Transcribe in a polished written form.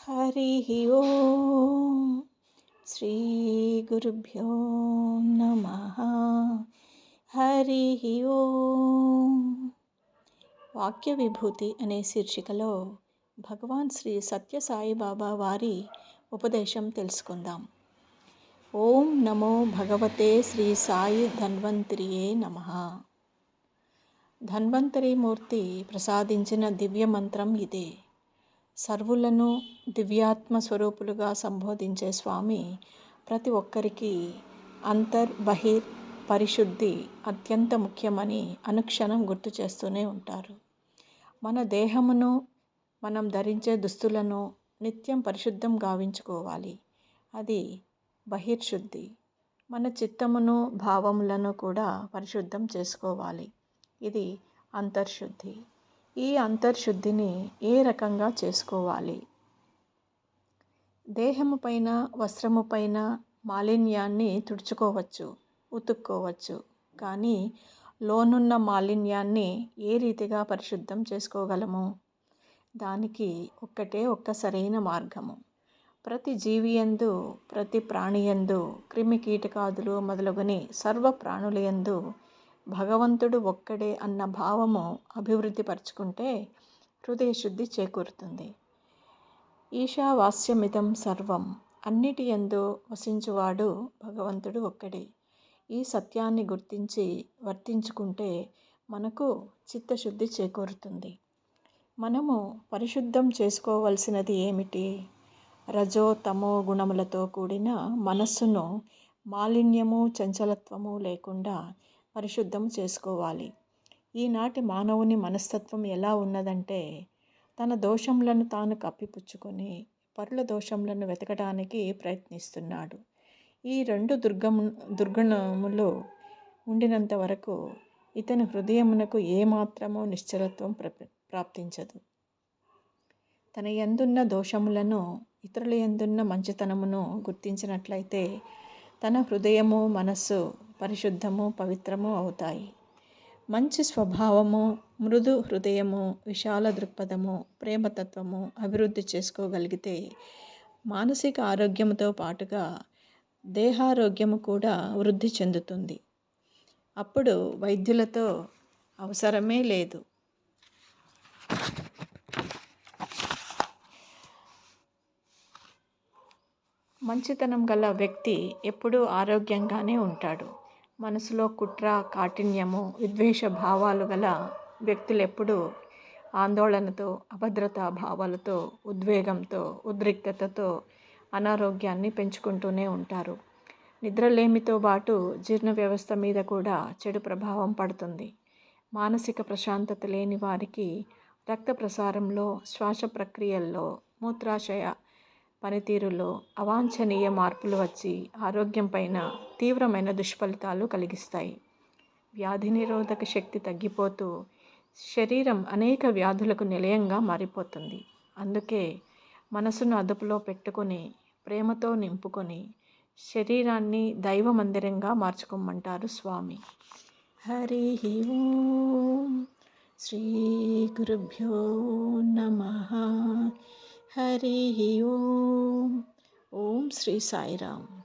హరి ఓం శ్రీ గురుభ్యో నమః. హరి ఓం. వాక్య విభూతి అనే శీర్షికలో భగవాన్ శ్రీ సత్య సాయిబాబా వారి ఉపదేశం తెలుసుకుందాం. ఓం నమో భగవతే శ్రీ సాయి ధన్వంతరియే నమః. ధన్వంతరి మూర్తి ప్రసాదించిన దివ్య మంత్రం ఇదే. సర్వులను దివ్యాత్మ స్వరూపులుగా సంబోధించే స్వామి ప్రతి ఒక్కరికి బహిర్ పరిశుద్ధి అత్యంత ముఖ్యమని అనుక్షణం గుర్తు చేస్తూనే ఉంటారు. మన దేహమును, మనం ధరించే దుస్తులను నిత్యం పరిశుద్ధం గావించుకోవాలి. అది బహిర్శుద్ధి. మన చిత్తమును, భావములను కూడా పరిశుద్ధం చేసుకోవాలి. ఇది అంతర్శుద్ధి. ఈ అంతర్శుద్ధిని ఏ రకంగా చేసుకోవాలి? దేహము పైన, వస్త్రము పైన మాలిన్యాన్ని తుడుచుకోవచ్చు, ఉతుక్కోవచ్చు. కానీ లోనున్న మాలిన్యాన్ని ఏ రీతిగా పరిశుద్ధం చేసుకోగలము? దానికి ఒక్క సరైన మార్గము. ప్రతి జీవియందు, ప్రతి ప్రాణియందు, క్రిమి కీటకాదులు మొదలుగని సర్వ ప్రాణులయందు భగవంతుడు ఒక్కడే అన్న భావము అభివృద్ధి పరుచుకుంటే హృదయ శుద్ధి చేకూరుతుంది. ఈశావాస్యమిదం సర్వం, అన్నిటి యందు వసించువాడు భగవంతుడు ఒక్కడే. ఈ సత్యాన్ని గుర్తించి వర్తించుకుంటే మనకు చిత్తశుద్ధి చేకూరుతుంది. మనము పరిశుద్ధం చేసుకోవలసినది ఏమిటి? రజో తమో గుణములతో కూడిన మనస్సును మాలిన్యము, చంచలత్వము లేకుండా పరిశుద్ధం చేసుకోవాలి. ఈనాటి మానవుని మనస్తత్వం ఎలా ఉన్నదంటే, తన దోషములను తాను కప్పిపుచ్చుకొని పరుల దోషములను వెతకడానికి ప్రయత్నిస్తున్నాడు. ఈ రెండు దుర్గుణములు ఉండినంత వరకు ఇతని హృదయమునకు ఏమాత్రమూ నిశ్చలత్వం ప్రాప్తించదు. తన యందున్న దోషములను, ఇతరుల యందున్న మంచితనమును గుర్తించినట్లయితే తన హృదయము, మనస్సు పరిశుద్ధము, పవిత్రము అవుతాయి. మంచి స్వభావము, మృదు హృదయము, విశాల దృక్పథము, ప్రేమతత్వము అభివృద్ధి చేసుకోగలిగితే మానసిక ఆరోగ్యముతో పాటుగా దేహారోగ్యము కూడా వృద్ధి చెందుతుంది. అప్పుడు వైద్యులతో అవసరమే లేదు. మంచితనం గల వ్యక్తి ఎప్పుడూ ఆరోగ్యంగానే ఉంటాడు. మనసులో కుట్ర, కాఠిన్యము, విద్వేష భావాలు గల వ్యక్తులెప్పుడూ ఆందోళనతో, అభద్రతా భావాలతో, ఉద్వేగంతో, ఉద్రిక్తతతో అనారోగ్యాన్ని పెంచుకుంటూనే ఉంటారు. నిద్రలేమితో పాటు జీర్ణ వ్యవస్థ మీద కూడా చెడు ప్రభావం పడుతుంది. మానసిక ప్రశాంతత లేని వారికి రక్త ప్రసారంలో, శ్వాస ప్రక్రియల్లో, మూత్రాశయ పనితీరులో అవాంఛనీయ మార్పులు వచ్చి ఆరోగ్యం పైన తీవ్రమైన దుష్ఫలితాలు కలిగిస్తాయి. వ్యాధి నిరోధక శక్తి తగ్గిపోతూ శరీరం అనేక వ్యాధులకు నిలయంగా మారిపోతుంది. అందుకే మనసును అదుపులో పెట్టుకొని, ప్రేమతో నింపుకొని శరీరాన్ని దైవ మందిరంగా మార్చుకోమంటారు స్వామి. హరి ఓం శ్రీ గురుభ్యో నమః. హరి ఓం. ఓం శ్రీ సాయిరామ్.